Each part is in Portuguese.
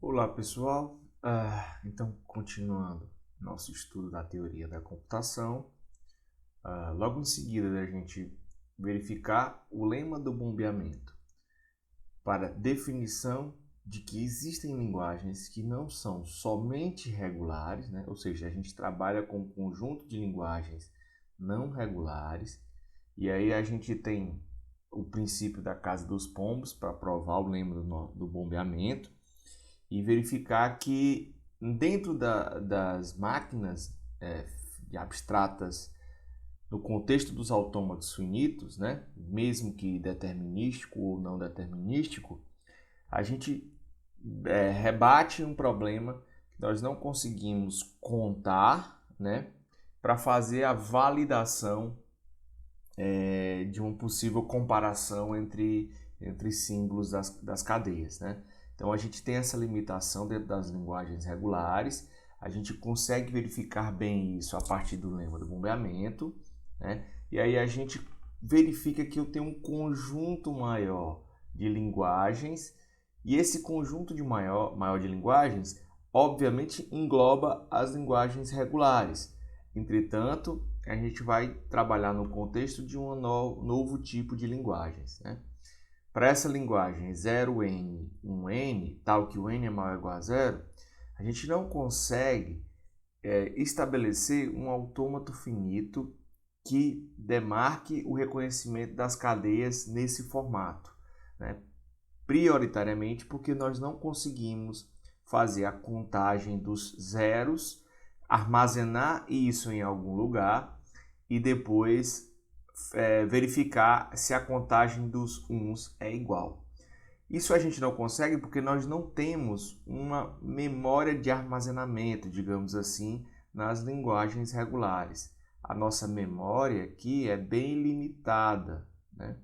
Olá pessoal, então continuando nosso estudo da teoria da computação, logo em seguida da gente verificar o lema do bombeamento para definição de que existem linguagens que não são somente regulares, né? Ou seja, a gente trabalha com um conjunto de linguagens não regulares, e aí a gente tem o princípio da casa dos pombos para provar o lema do bombeamento, e verificar que dentro das máquinas abstratas, no contexto dos autômatos finitos, né, mesmo que determinístico ou não determinístico, a gente rebate um problema que nós não conseguimos contar, né, para fazer a validação de uma possível comparação entre símbolos das cadeias, né? Então a gente tem essa limitação dentro das linguagens regulares, a gente consegue verificar bem isso a partir do lema do bombeamento, né? E aí a gente verifica que eu tenho um conjunto maior de linguagens, e esse conjunto maior de linguagens obviamente engloba as linguagens regulares. Entretanto, a gente vai trabalhar no contexto de um novo tipo de linguagens, né? Para essa linguagem 0n, 1n, tal que o n é maior ou igual a zero, a gente não consegue estabelecer um autômato finito que demarque o reconhecimento das cadeias nesse formato, né? Prioritariamente porque nós não conseguimos fazer a contagem dos zeros, armazenar isso em algum lugar e depois verificar se a contagem dos uns é igual. Isso a gente não consegue porque nós não temos uma memória de armazenamento, digamos assim, nas linguagens regulares. A nossa memória aqui é bem limitada, né?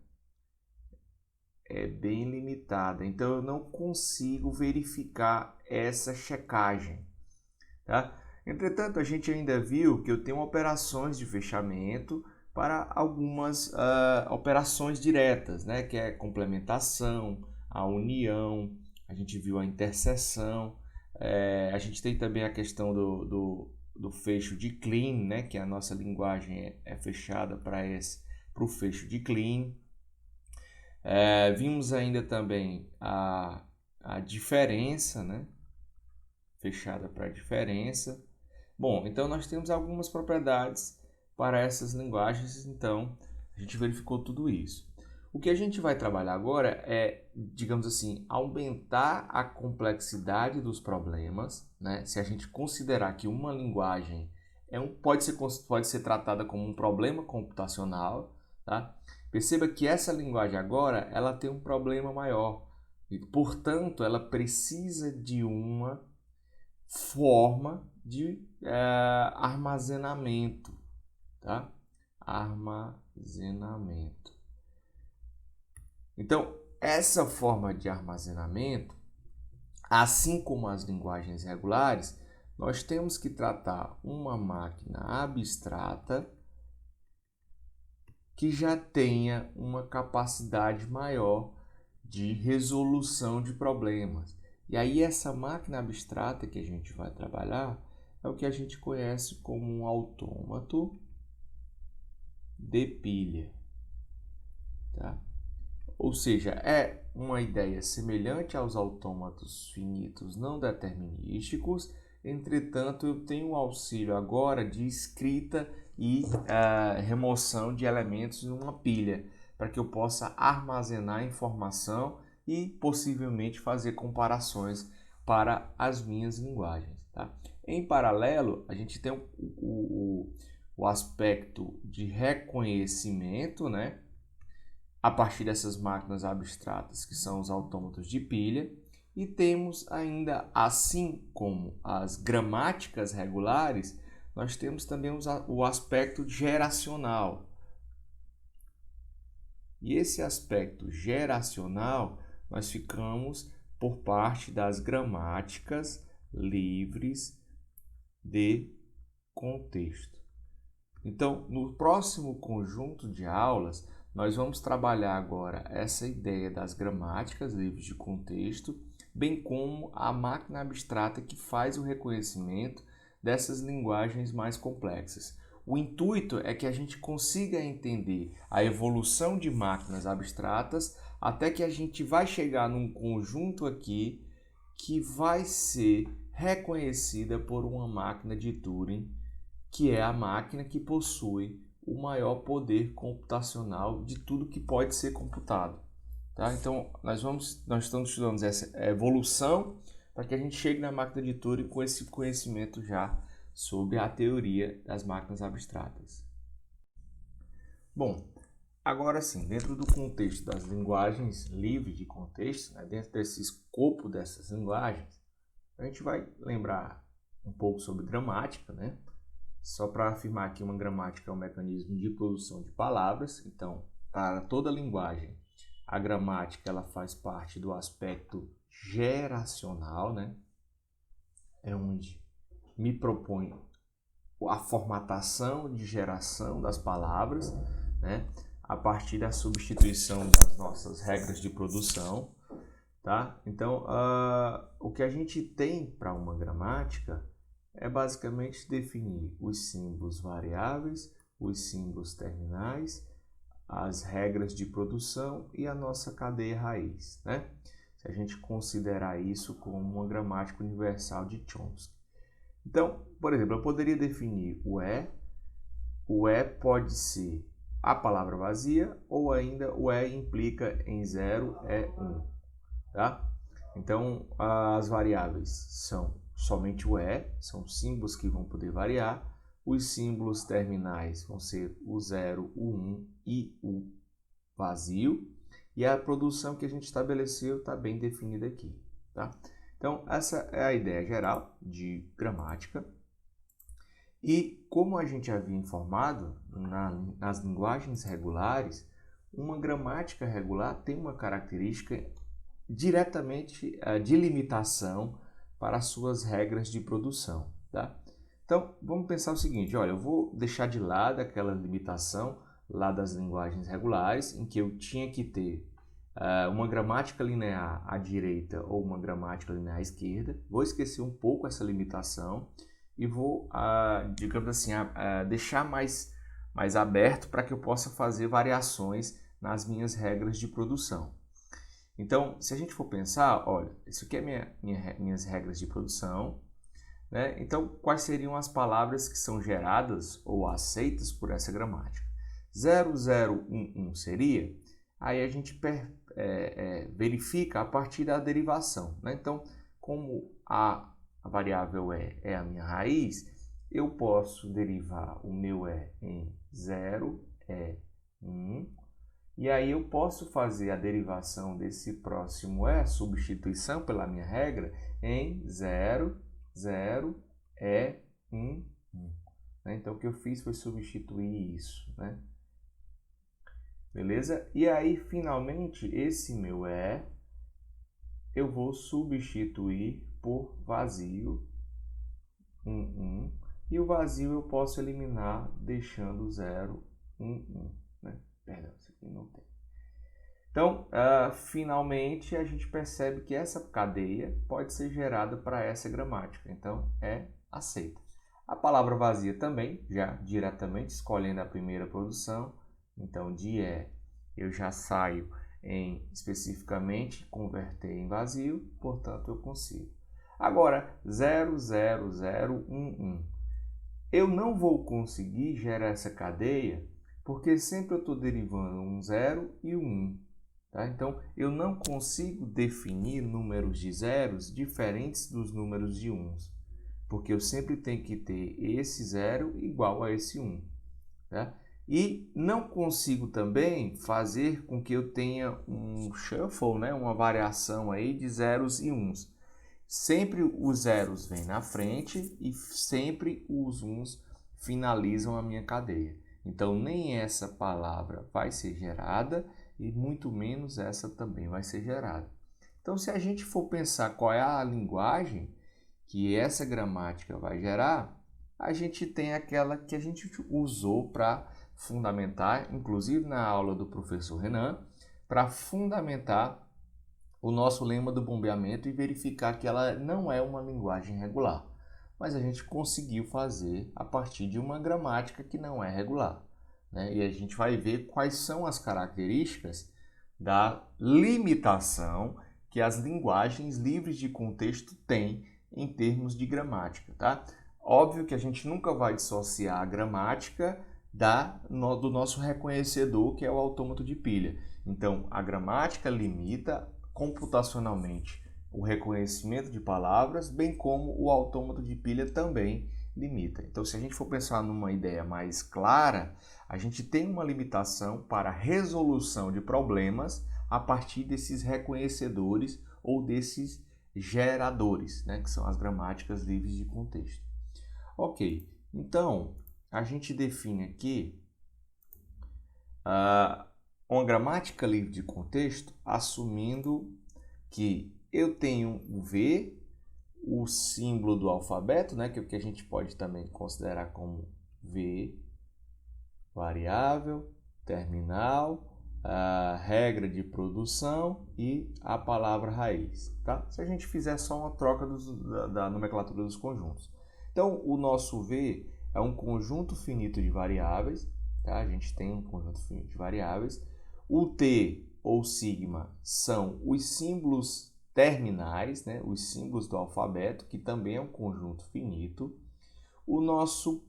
É bem limitada, então eu não consigo verificar essa checagem, tá? Entretanto, a gente ainda viu que eu tenho operações de fechamento para algumas operações diretas, né? Que é a complementação, a união, a gente viu a interseção, a gente tem também a questão do fecho de clean, né? Que a nossa linguagem é fechada para o fecho de clean. Vimos ainda também a diferença, né? Fechada para diferença. Bom, então nós temos algumas propriedades para essas linguagens, então a gente verificou tudo isso. O que a gente vai trabalhar agora é, digamos assim, aumentar a complexidade dos problemas, né? Se a gente considerar que uma linguagem pode ser tratada como um problema computacional, tá? Perceba que essa linguagem agora ela tem um problema maior e, portanto, ela precisa de uma forma de armazenamento, tá? Armazenamento. Então, essa forma de armazenamento, assim como as linguagens regulares, nós temos que tratar uma máquina abstrata que já tenha uma capacidade maior de resolução de problemas. E aí essa máquina abstrata que a gente vai trabalhar é o que a gente conhece como um autômato de pilha, tá? Ou seja, é uma ideia semelhante aos autômatos finitos não determinísticos, entretanto eu tenho o auxílio agora de escrita e remoção de elementos em uma pilha, para que eu possa armazenar informação e possivelmente fazer comparações para as minhas linguagens, tá? Em paralelo, a gente tem o aspecto de reconhecimento, né? A partir dessas máquinas abstratas, que são os autômatos de pilha, e temos ainda, assim como as gramáticas regulares, nós temos também o aspecto geracional. E esse aspecto geracional, nós ficamos por parte das gramáticas livres de contexto. Então, no próximo conjunto de aulas, nós vamos trabalhar agora essa ideia das gramáticas livres de contexto bem como a máquina abstrata que faz o reconhecimento dessas linguagens mais complexas. O intuito é que a gente consiga entender a evolução de máquinas abstratas até que a gente vai chegar num conjunto aqui que vai ser reconhecida por uma máquina de Turing, que é a máquina que possui o maior poder computacional de tudo que pode ser computado. Tá? Então, nós estamos estudando essa evolução para que a gente chegue na máquina de Turing com esse conhecimento já sobre a teoria das máquinas abstratas. Bom, agora sim, dentro do contexto das linguagens livres de contexto, né, dentro desse escopo dessas linguagens, a gente vai lembrar um pouco sobre gramática, né? Só para afirmar que uma gramática é um mecanismo de produção de palavras. Então, para toda linguagem, a gramática ela faz parte do aspecto geracional, né? É onde me propõe a formatação de geração das palavras, né? A partir da substituição das nossas regras de produção, tá? Então, o que a gente tem para uma gramática é basicamente definir os símbolos variáveis, os símbolos terminais, as regras de produção e a nossa cadeia raiz, né? Se a gente considerar isso como uma gramática universal de Chomsky. Então, por exemplo, eu poderia definir o E. O E pode ser a palavra vazia ou ainda o E implica em 0, é 1, tá? Então, as variáveis são somente o E, são símbolos que vão poder variar. Os símbolos terminais vão ser o 0, o 1 e o vazio. E a produção que a gente estabeleceu está bem definida aqui, tá? Então, essa é a ideia geral de gramática. E como a gente havia informado, nas linguagens regulares, uma gramática regular tem uma característica diretamente de limitação para as suas regras de produção, tá? Então, vamos pensar o seguinte, olha, eu vou deixar de lado aquela limitação lá das linguagens regulares, em que eu tinha que ter uma gramática linear à direita ou uma gramática linear à esquerda. Vou esquecer um pouco essa limitação e vou, digamos assim, deixar mais aberto para que eu possa fazer variações nas minhas regras de produção. Então, se a gente for pensar, olha, isso aqui é minhas regras de produção, né? Então, quais seriam as palavras que são geradas ou aceitas por essa gramática? 0011 seria, aí a gente verifica a partir da derivação, né? Então, como a variável E é a minha raiz, eu posso derivar o meu E em 0, E1, e aí eu posso fazer a derivação desse próximo E, substituição pela minha regra, em 0, 0, E1, 1. Então, o que eu fiz foi substituir isso, né? Beleza? E aí, finalmente, esse meu E, eu vou substituir por vazio, 1, 1. E o vazio eu posso eliminar deixando 0, 1, 1. Né? Perdão, isso aqui não tem. Então, finalmente, a gente percebe que essa cadeia pode ser gerada para essa gramática. Então, é aceita. A palavra vazia também, já diretamente escolhendo a primeira produção. Então, de E, eu já saio em especificamente converter em vazio, portanto, eu consigo. Agora, 00011. Eu não vou conseguir gerar essa cadeia porque sempre eu estou derivando um 0 e um 1. Tá? Então, eu não consigo definir números de zeros diferentes dos números de uns, porque eu sempre tenho que ter esse 0 igual a esse 1. Tá? E não consigo também fazer com que eu tenha um shuffle, né? Uma variação aí de zeros e uns. Sempre os zeros vêm na frente e sempre os uns finalizam a minha cadeia. Então, nem essa palavra vai ser gerada e muito menos essa também vai ser gerada. Então, se a gente for pensar qual é a linguagem que essa gramática vai gerar, a gente tem aquela que a gente usou para fundamentar, inclusive na aula do professor Renan, para fundamentar o nosso lema do bombeamento e verificar que ela não é uma linguagem regular. Mas a gente conseguiu fazer a partir de uma gramática que não é regular, né? E a gente vai ver quais são as características da limitação que as linguagens livres de contexto têm em termos de gramática, tá? Óbvio que a gente nunca vai dissociar a gramática do nosso reconhecedor, que é o autômato de pilha. Então, a gramática limita computacionalmente o reconhecimento de palavras, bem como o autômato de pilha também limita. Então, se a gente for pensar numa ideia mais clara, a gente tem uma limitação para a resolução de problemas a partir desses reconhecedores ou desses geradores, né, que são as gramáticas livres de contexto. Ok, então a gente define aqui uma gramática livre de contexto assumindo que eu tenho o V, o símbolo do alfabeto, né, que é o que a gente pode também considerar como V, variável, terminal, a regra de produção e a palavra raiz. Tá? Se a gente fizer só uma troca da nomenclatura dos conjuntos. Então, o nosso V é um conjunto finito de variáveis. Tá? A gente tem um conjunto finito de variáveis. O T ou sigma são os símbolos terminais, né? Os símbolos do alfabeto, que também é um conjunto finito. O nosso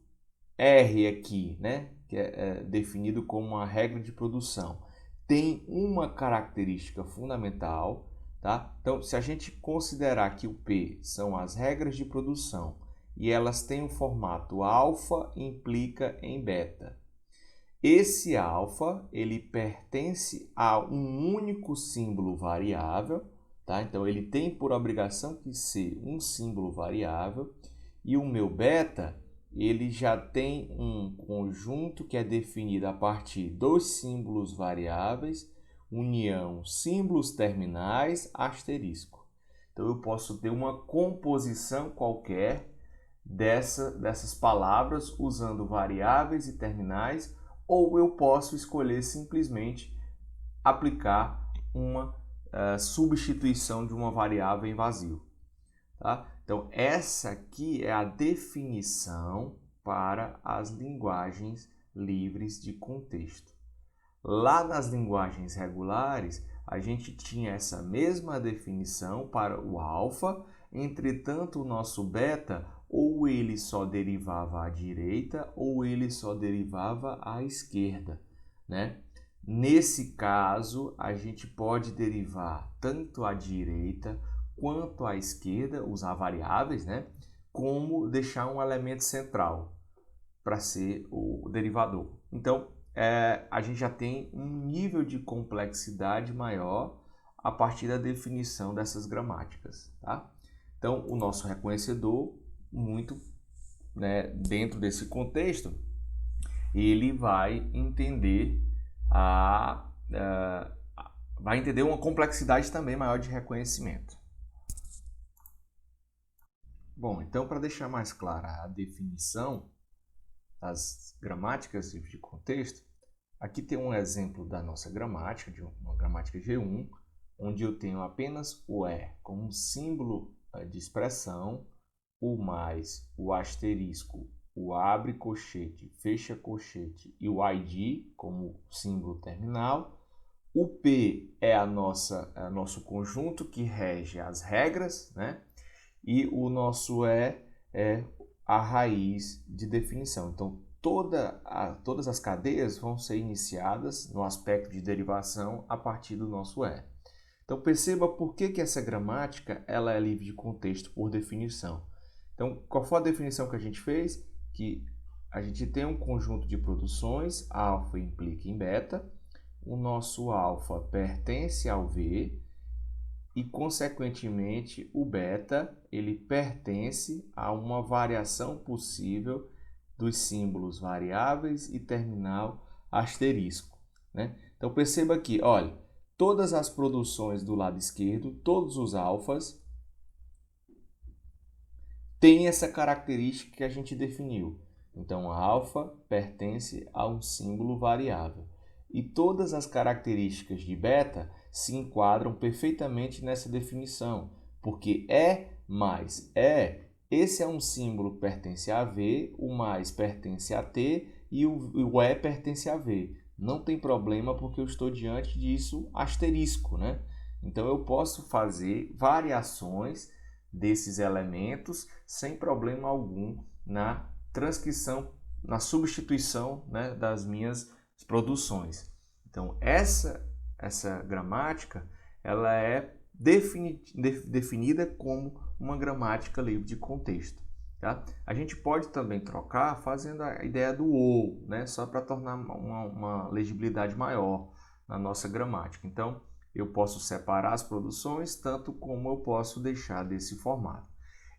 R aqui, né? Que é definido como uma regra de produção, tem uma característica fundamental. Tá? Então, se a gente considerar que o P são as regras de produção e elas têm um formato alfa, implica em beta. Esse alfa, ele pertence a um único símbolo variável, tá? Então ele tem por obrigação que ser um símbolo variável, e o meu beta, ele já tem um conjunto que é definido a partir dos símbolos variáveis, união símbolos terminais, asterisco. Então eu posso ter uma composição qualquer dessas palavras usando variáveis e terminais, ou eu posso escolher simplesmente aplicar uma substituição de uma variável em vazio. Tá? Então, essa aqui é a definição para as linguagens livres de contexto. Lá nas linguagens regulares, a gente tinha essa mesma definição para o alfa, entretanto, o nosso beta ou ele só derivava à direita ou ele só derivava à esquerda, né? Nesse caso, a gente pode derivar tanto à direita quanto à esquerda, usar variáveis, né? Como deixar um elemento central para ser o derivador. Então, a gente já tem um nível de complexidade maior a partir da definição dessas gramáticas. Tá? Então, o nosso reconhecedor, muito, né, dentro desse contexto, ele vai entender uma complexidade também maior de reconhecimento. Bom, então, para deixar mais clara a definição das gramáticas de contexto, aqui tem um exemplo da nossa gramática, de uma gramática G1, onde eu tenho apenas o E como símbolo de expressão, o mais, o asterisco, o abre colchete, fecha colchete e o ID como símbolo terminal. O P é nosso conjunto que rege as regras, né? E o nosso E é a raiz de definição. Então, todas as cadeias vão ser iniciadas no aspecto de derivação a partir do nosso E. Então, perceba por que essa gramática ela é livre de contexto por definição. Então, qual foi a definição que a gente fez? Que a gente tem um conjunto de produções, alfa implica em beta, o nosso alfa pertence ao V, e, consequentemente, o beta ele pertence a uma variação possível dos símbolos variáveis e terminal asterisco, né? Então, perceba aqui, olha, todas as produções do lado esquerdo, todos os alfas, têm essa característica que a gente definiu. Então, a alfa pertence a um símbolo variável. E todas as características de beta se enquadram perfeitamente nessa definição, porque é mais é. Esse é um símbolo que pertence a V, o mais pertence a T e o E pertence a V. Não tem problema porque eu estou diante disso asterisco, né? Então eu posso fazer variações desses elementos sem problema algum na transcrição, na substituição, né, das minhas produções. Então essa gramática ela é definida como uma gramática livre de contexto. Tá? A gente pode também trocar fazendo a ideia do ou, né? Só para tornar uma legibilidade maior na nossa gramática. Então, eu posso separar as produções, tanto como eu posso deixar desse formato.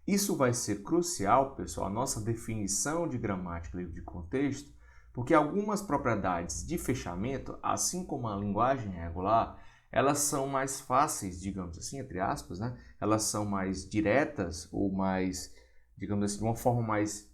Isso vai ser crucial, pessoal, a nossa definição de gramática livre de contexto, porque algumas propriedades de fechamento, assim como a linguagem regular, elas são mais fáceis, digamos assim, entre aspas, né? Elas são mais diretas ou mais, digamos assim, de uma forma mais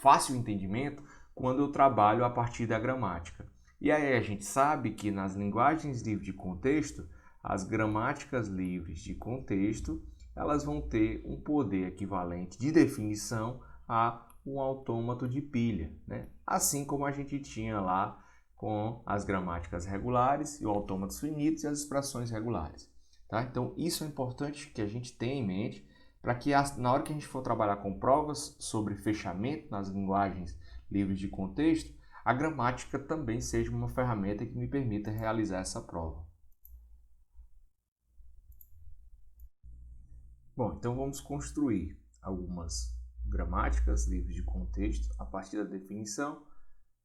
fácil de entendimento quando eu trabalho a partir da gramática. E aí a gente sabe que nas linguagens livres de contexto, as gramáticas livres de contexto, elas vão ter um poder equivalente de definição a um autômato de pilha, né? Assim como a gente tinha lá com as gramáticas regulares e os autômatos finitos e as expressões regulares. Tá? Então, isso é importante que a gente tenha em mente para que na hora que a gente for trabalhar com provas sobre fechamento nas linguagens livres de contexto, a gramática também seja uma ferramenta que me permita realizar essa prova. Bom, então vamos construir algumas gramáticas livres de contexto a partir da definição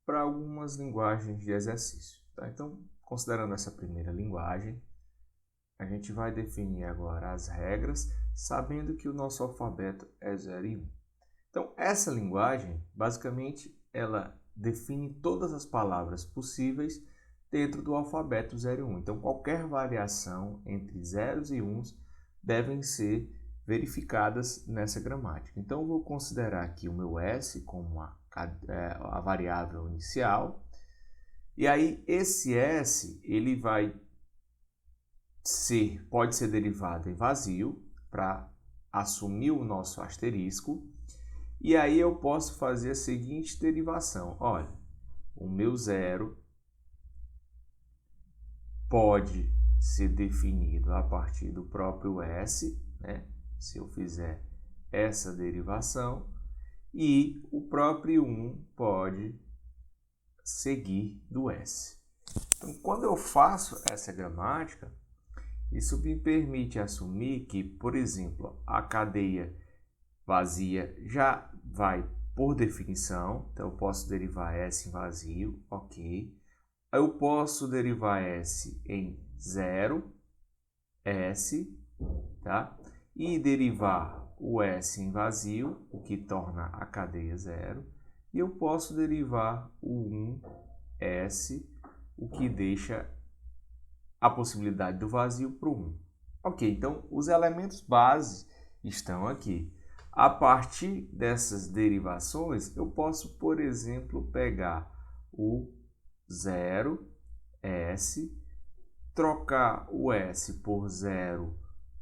para algumas linguagens de exercício. Tá? Então, considerando essa primeira linguagem, a gente vai definir agora as regras, sabendo que o nosso alfabeto é 0 e 1. Então, essa linguagem, basicamente, ela define todas as palavras possíveis dentro do alfabeto 0 e 1. Então, qualquer variação entre zeros e uns devem ser verificadas nessa gramática. Então, eu vou considerar aqui o meu S como a variável inicial. E aí, esse S, ele pode ser derivado em vazio para assumir o nosso asterisco. E aí eu posso fazer a seguinte derivação. Olha, o meu zero pode ser definido a partir do próprio S, né? Se eu fizer essa derivação, e o próprio 1 pode seguir do S. Então, quando eu faço essa gramática, isso me permite assumir que, por exemplo, a cadeia vazia já vai por definição, então eu posso derivar S em vazio, ok. Eu posso derivar S em 0, S, tá? E derivar o S em vazio, o que torna a cadeia 0. E eu posso derivar o 1, S, o que deixa a possibilidade do vazio para o 1. Ok, então os elementos base estão aqui. A partir dessas derivações, eu posso, por exemplo, pegar o 0, S, trocar o S por 0,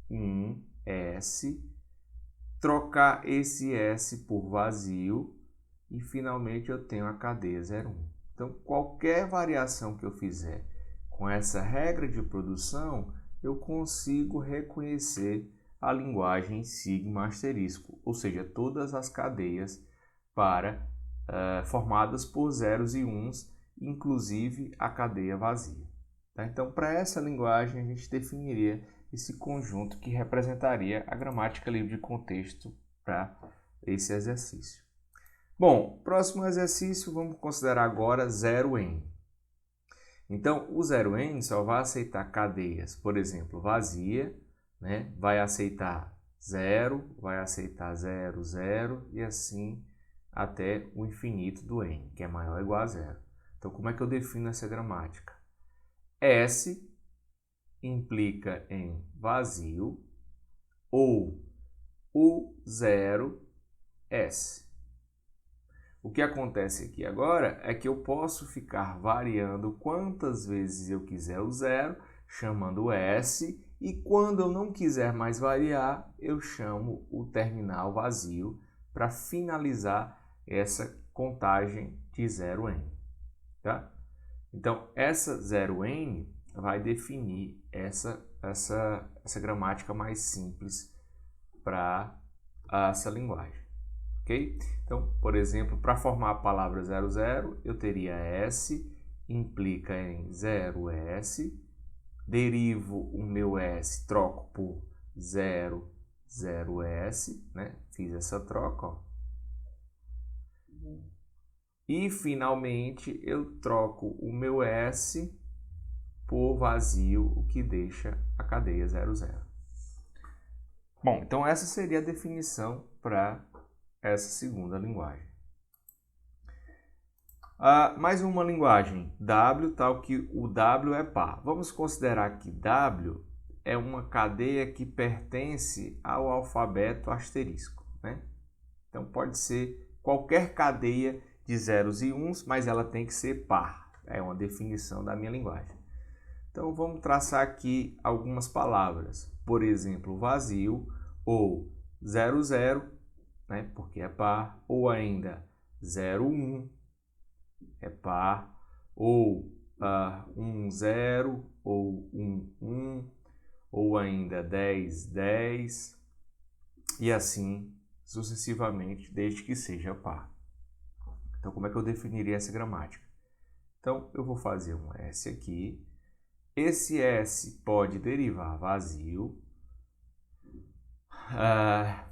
1, S, trocar esse S por vazio e finalmente eu tenho a cadeia 0, 1. Então, qualquer variação que eu fizer com essa regra de produção, eu consigo reconhecer a linguagem sigma asterisco, ou seja, todas as cadeias formadas por zeros e uns, inclusive a cadeia vazia. Tá? Então, para essa linguagem, a gente definiria esse conjunto que representaria a gramática livre de contexto para esse exercício. Bom, próximo exercício, vamos considerar agora 0n. Então, o 0n só vai aceitar cadeias, por exemplo, vazia, né? Vai aceitar 0, vai aceitar 0, 0 e assim até o infinito do n, que é maior ou igual a 0. Então, como é que eu defino essa gramática? S implica em vazio ou o 0 S. O que acontece aqui agora é que eu posso ficar variando quantas vezes eu quiser o 0 chamando S, e quando eu não quiser mais variar, eu chamo o terminal vazio para finalizar essa contagem de 0n. Tá? Então, essa 0n vai definir essa gramática mais simples para essa linguagem. Ok? Então, por exemplo, para formar a palavra 00, eu teria S, implica em 0S, derivo o meu S, troco por 0S, né? Fiz essa troca, ó. E, finalmente, eu troco o meu S por vazio, o que deixa a cadeia 00. Bom, então essa seria a definição para essa segunda linguagem. Mais uma linguagem, W, tal que o W é par. Vamos considerar que W é uma cadeia que pertence ao alfabeto asterisco, né? Então pode ser qualquer cadeia de zeros e uns, mas ela tem que ser par. É uma definição da minha linguagem. Então vamos traçar aqui algumas palavras. Por exemplo, vazio ou 00, né, porque é par, ou ainda 01 é par, ou 10 ou 11, ou ainda 10, e assim sucessivamente, desde que seja par. Então, como é que eu definiria essa gramática? Então, eu vou fazer um S aqui. Esse S pode derivar vazio.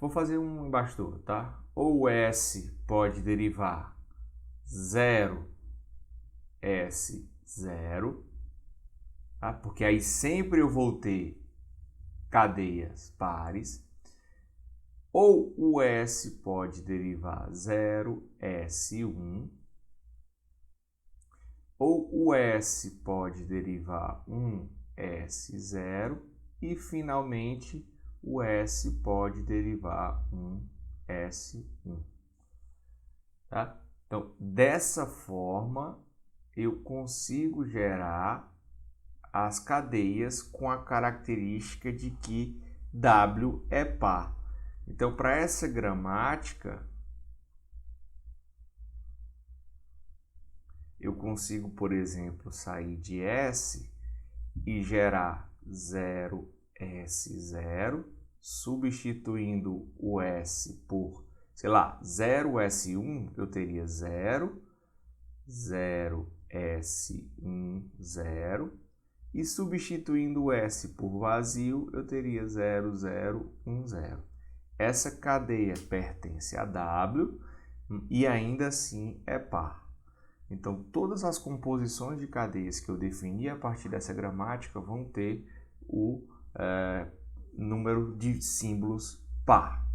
Vou fazer um embaixo do outro, tá? Ou o S pode derivar 0, S0, tá? Porque aí sempre eu vou ter cadeias pares. Ou o S pode derivar 0, S1. Ou o S pode derivar 1, S0. E, finalmente, o S pode derivar 1, S1. Tá? Então, dessa forma, eu consigo gerar as cadeias com a característica de que W é par. Então, para essa gramática, eu consigo, por exemplo, sair de S e gerar 0S0, substituindo o S por, sei lá, 0S1, eu teria 0, 0S1, 0, e substituindo o S por vazio, eu teria 0010. Essa cadeia pertence a W e ainda assim é par. Então, todas as composições de cadeias que eu defini a partir dessa gramática vão ter o número de símbolos par.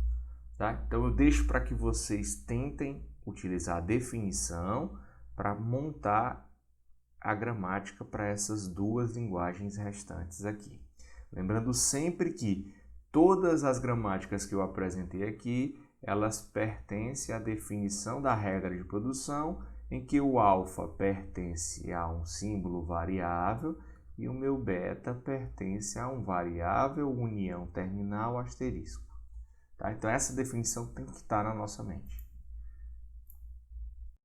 Tá? Então, eu deixo para que vocês tentem utilizar a definição para montar a gramática para essas duas linguagens restantes aqui. Lembrando sempre que todas as gramáticas que eu apresentei aqui, elas pertencem à definição da regra de produção, em que o alfa pertence a um símbolo variável e o meu beta pertence a um variável união terminal asterisco. Tá? Então essa definição tem que estar na nossa mente.